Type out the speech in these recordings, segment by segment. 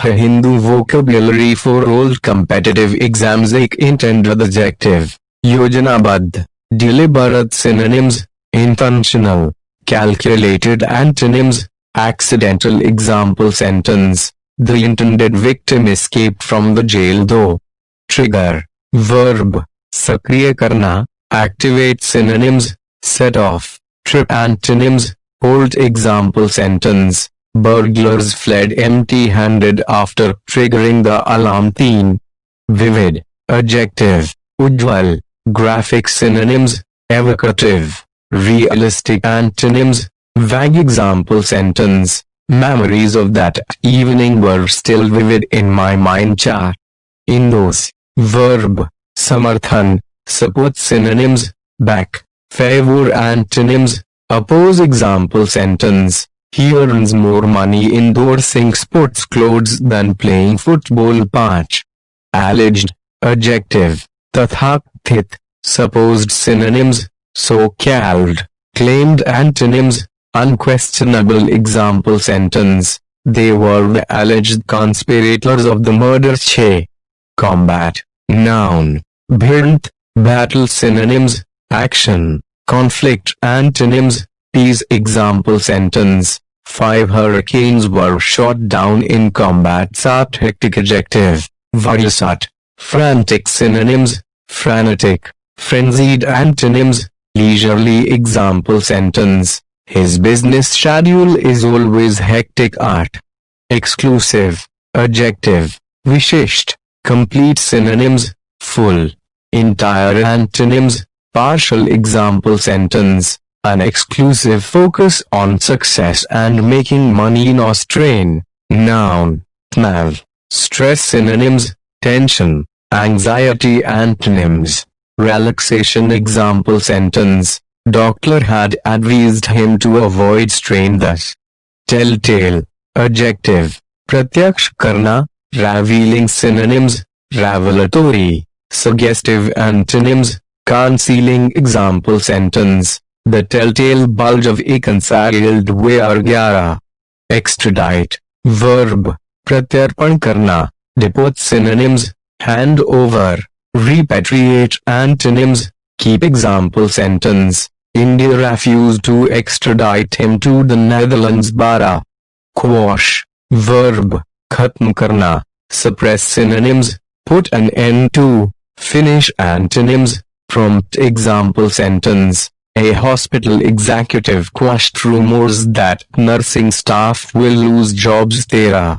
The Hindu vocabulary for old competitive exams. एक intended adjective, योजनाबद्ध, deliberate synonyms, intentional, calculated antonyms, accidental. Example sentence: the intended victim escaped from the jail though. Trigger, verb, सक्रिय करना, activate. Synonyms: set off, trip. Antonyms: hold. Example sentence: burglars fled empty-handed after triggering the alarm. Theme, vivid, adjective, ujjwal, graphic. Synonyms: evocative, realistic. Antonyms: vague. Example sentence: memories of that evening were still vivid in my mind. Cha, endorse, verb, samarthan, support. Synonyms: back, favor. Antonyms: oppose. Example sentence: he earns more money endorsing sports clothes than playing football. Paanch, alleged, adjective, tathakhthit, supposed. Synonyms: so-called, claimed. Antonyms: unquestionable. Example sentence: they were the alleged conspirators of the murder. Che, combat, noun, bhirnt, battle. Synonyms: action, conflict. Antonyms: peace. Example sentence: 5 hurricanes were shot down in combat. Sat, hectic. Adjective, varyasat, frantic. Synonyms: frantic, frenzied. Antonyms: leisurely. Example sentence: his business schedule is always hectic. Art, exclusive, adjective, vishisht, complete. Synonyms: full, entire. Antonyms: partial. Example sentence: an exclusive focus on success and making money. In Australian, noun, tnav, stress. Synonyms: tension, anxiety. Antonyms: relaxation. Example sentence: doctor had advised him to avoid strain. Thus, telltale, adjective, pratyaksh karna, revealing. Synonyms: revelatory, suggestive. Antonyms: concealing. Example sentence: the telltale bulge of a concealed wire. 11, extradite, verb, pratyarpan karna, deport. Synonyms: hand over, repatriate. Antonyms: keep. Example sentence: India refused to extradite him to the Netherlands. 12, quash, verb, khatm karna, suppress. Synonyms: put an end to, finish. Antonyms: prompt. Example sentence: a hospital executive quashed rumors that nursing staff will lose jobs. 13,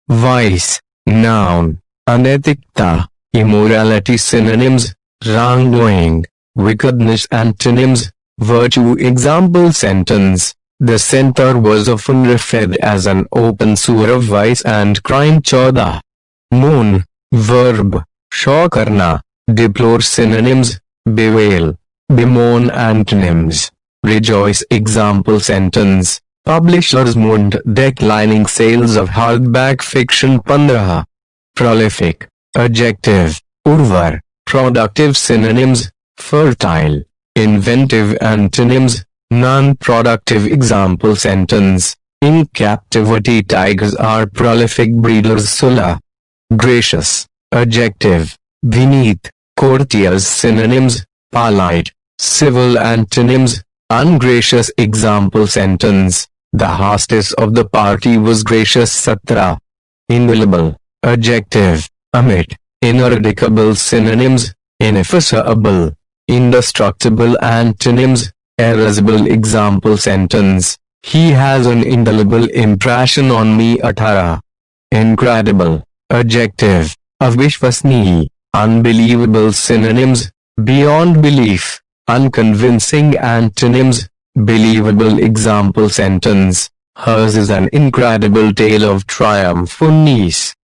vice, noun, anaitikta, immorality. Synonyms: wrongdoing, wickedness. Antonyms: virtue. Example sentence: the center was often referred as an open sewer of vice and crime. 14, moan, verb, shaw karna, deplore. Synonyms: bewail, bemoan. Antonyms: rejoice. Example sentence: publishers mourned declining sales of hardback fiction. 15, prolific, adjective, urvar, productive. Synonyms: fertile, inventive. Antonyms: non-productive. Example sentence: in captivity tigers are prolific breeders. 16, gracious, adjective, beneath, courteous. Synonyms: polite, civil. Antonyms: ungracious. Example sentence: the hostess of the party was gracious. 17, indelible, adjective, amit, ineradicable. Synonyms: ineffaceable, indestructible. Antonyms: erasible. Example sentence: he has an indelible impression on me. 18, incredible, adjective, avishwasनीय, unbelievable. Synonyms: beyond belief, unconvincing. Antonyms: believable. Example sentence: hers is an incredible tale of triumph. 19,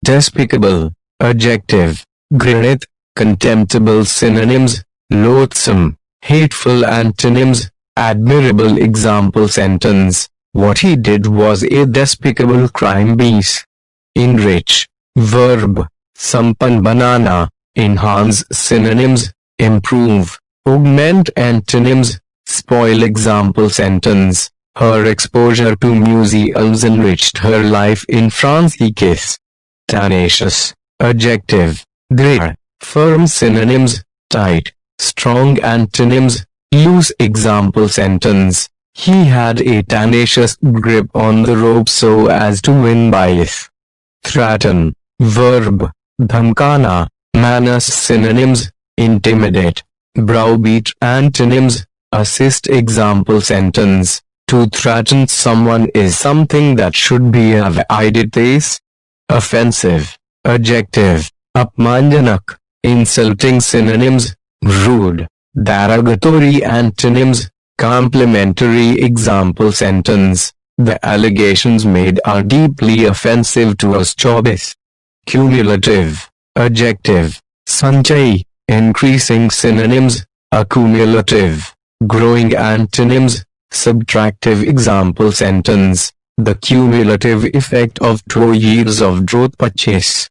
despicable, adjective, घृणित, contemptible. Synonyms: loathsome, hateful. Antonyms: admirable. Example sentence: what he did was a despicable crime. 20, enrich, verb, sampan banana, enhance. Synonyms: improve, augment. Antonyms: spoil. Example sentence: her exposure to museums enriched her life in France. 21, tenacious, adjective, great, firm synonyms, tight, strong antonyms, loose example sentence. He had a tenacious grip on the rope so as to win by it. Threaten, verb, dhamkana, menace synonyms, intimidate, browbeat antonyms, assist example sentence. To threaten someone is something that should be avoided. Offensive, adjective, apmanjanak, insulting synonyms, rude, derogatory antonyms, complimentary example sentence. The allegations made are deeply offensive to us. 24. Cumulative, adjective, sanchay, increasing synonyms, accumulative, growing antonyms, subtractive example sentence. The cumulative effect of 2 years of drought. 25.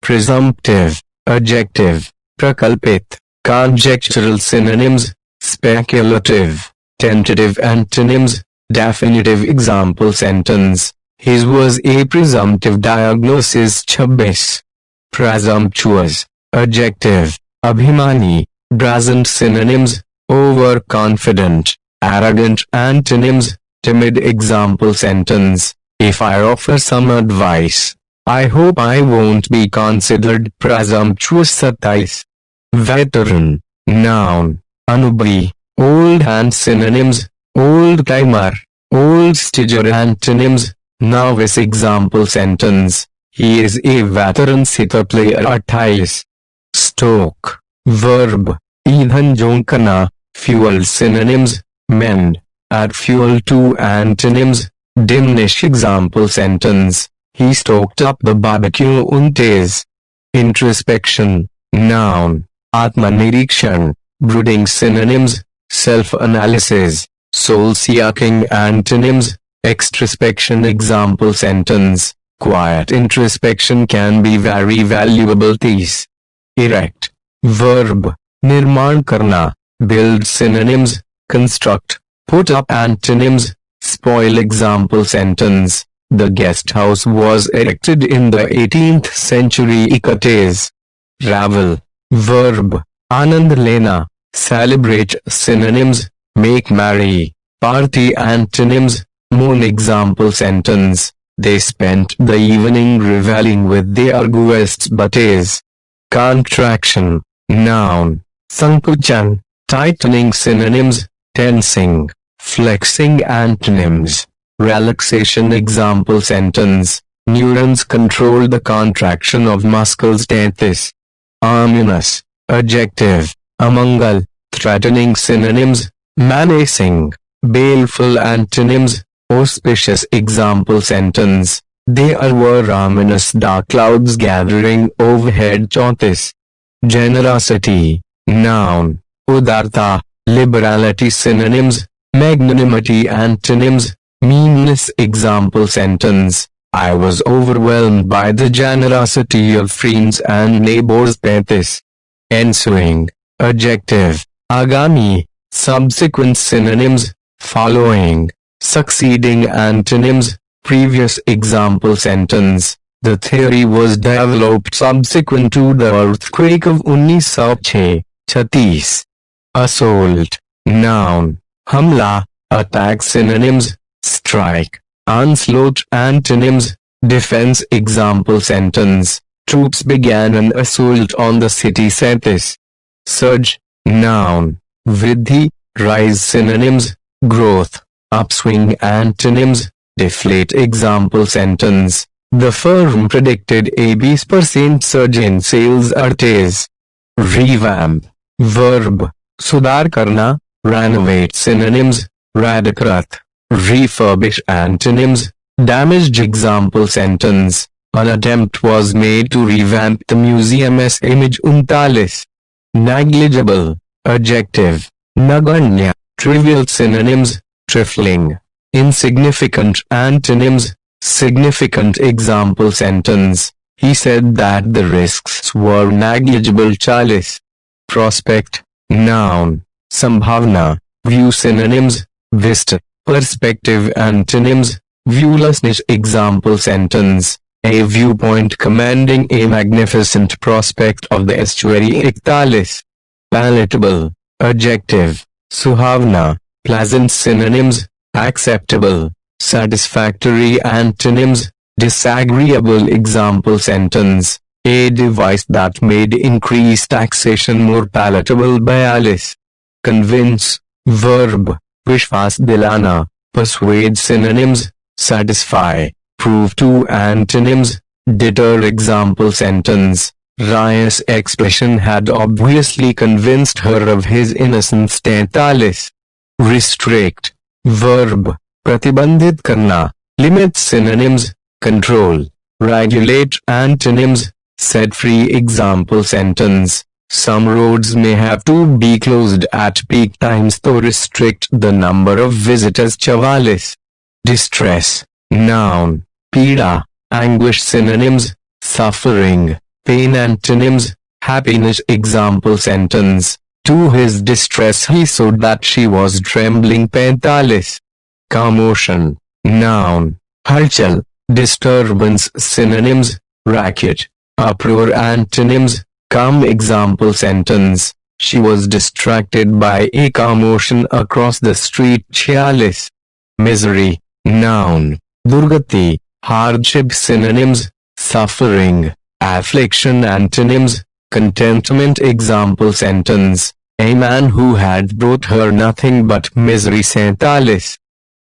Presumptive, adjective, prakalpit, conjectural synonyms, speculative, tentative antonyms, definitive example sentence. His was a presumptive diagnosis. 26. Presumptuous, adjective, abhimani, brazen synonyms, overconfident, arrogant antonyms, timid example sentence. If I offer some advice, I hope I won't be considered presumptuous. 27. Veteran, noun, anubhi, old hand synonyms, old-timer, old-stager antonyms, novice example sentence. He is a veteran sitar player. 28. Stoke, verb, idhan jonkana, fuel synonyms, mend, add fuel to antonyms, diminish example sentence. He stoked up the barbecue. 29. Introspection, noun, atmanirikshan, brooding synonyms, self-analysis, soul-seeking antonyms, extrospection example sentence. Quiet introspection can be very valuable. 30. Erect, verb, nirman karna, build synonyms, construct, put up antonyms, spoil example sentence. The guest house was erected in the 18th century. 31. Ravel, verb, anand lena, celebrate synonyms, make merry, party antonyms, moon example sentence. They spent the evening reveling with their guests. 32. Contraction, noun, sankuchan, tightening synonyms, tensing, flexing antonyms, relaxation example sentence. Neurons control the contraction of muscles. 33. Ominous, adjective, amangal, threatening synonyms, menacing, baleful antonyms, auspicious example sentence. There were ominous dark clouds gathering overhead. 34. Generosity, noun, udarta, liberality synonyms, magnanimity antonyms, meanness example sentence. I was overwhelmed by the generosity of friends and neighbors. 35. Ensuing, adjective, agami, subsequent synonyms, following, succeeding antonyms, previous example sentence. The theory was developed subsequent to the earthquake of 1906. 36. Assault, noun, hamla, attack synonyms, strike, onslaught antonyms, defense example sentence. Troops began an assault on the city. 37. Surge, noun, vriddhi, rise synonyms, growth, upswing antonyms, deflate example sentence. The firm predicted a 20% surge in sales. 38. Revamp, verb, sudhar karna, renovate synonyms, radikrat, refurbish antonyms, damaged example sentence. An attempt was made to revamp the museum's image. 39. Negligible, adjective, naganya, trivial synonyms, trifling, insignificant antonyms, significant example sentence. He said that the risks were negligible. 40. Prospect, noun, sambhavna, view synonyms, vista, perspective antonyms, viewlessness example sentence. a viewpoint commanding a magnificent prospect of the estuary. 41. Palatable, adjective, suhavna, pleasant. Synonyms, acceptable, satisfactory. Antonyms, disagreeable. Example sentence, a device that made increased taxation more palatable. 42. Convince, verb, vishwas dilana, persuade. Synonyms, satisfy, prove to. Antonyms, deter. Example sentence, Ray's expression had obviously convinced her of his innocence. 43. Restrict, verb, pratibandhit karna, limit. Synonyms, control, regulate. Antonyms, set free. Example sentence, some roads may have to be closed at peak times to restrict the number of visitors. 44. Distress, noun, pida, anguish. Synonyms, suffering, pain. Antonyms, happiness. Example sentence, to his distress he saw that she was trembling. 45. Commotion, noun, halchal, disturbance. Synonyms, racket, uproar. Antonyms, calm. Example sentence, she was distracted by a commotion across the street. 46. Misery, noun, durgati, hardship. Synonyms, suffering, affliction. Antonyms, contentment. Example sentence, a man who had brought her nothing but misery. 47.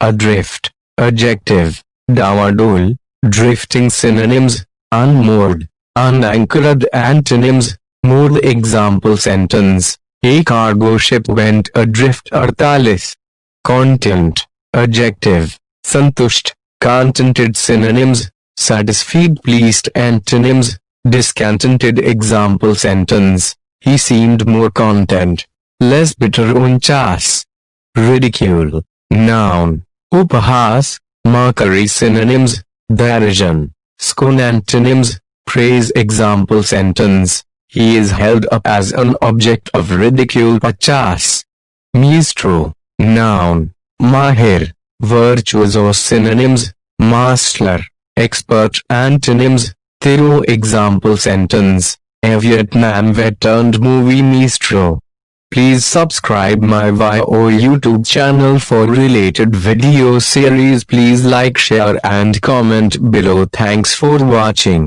Adrift, adjective, dawadol, drifting. Synonyms, unmoored, unanchored. Antonyms, moored. Example sentence, a cargo ship went adrift. 48. Content, adjective, santusht, contented. Synonyms, satisfied, pleased. Antonyms, discontented. Example sentence, he seemed more content, less bitter. 49. Ridicule, noun, upahas, mockery. Synonyms, derision, scorn. Antonyms, praise. Example sentence, he is held up as an object of ridicule. 50. Maestro, noun, mahir, virtuoso. Synonyms, master, expert. Antonyms, thorough. Example sentence, a Vietnam vet turned movie maestro. Please subscribe my VIO YouTube channel for related video series. Please like, share and comment below. Thanks for watching.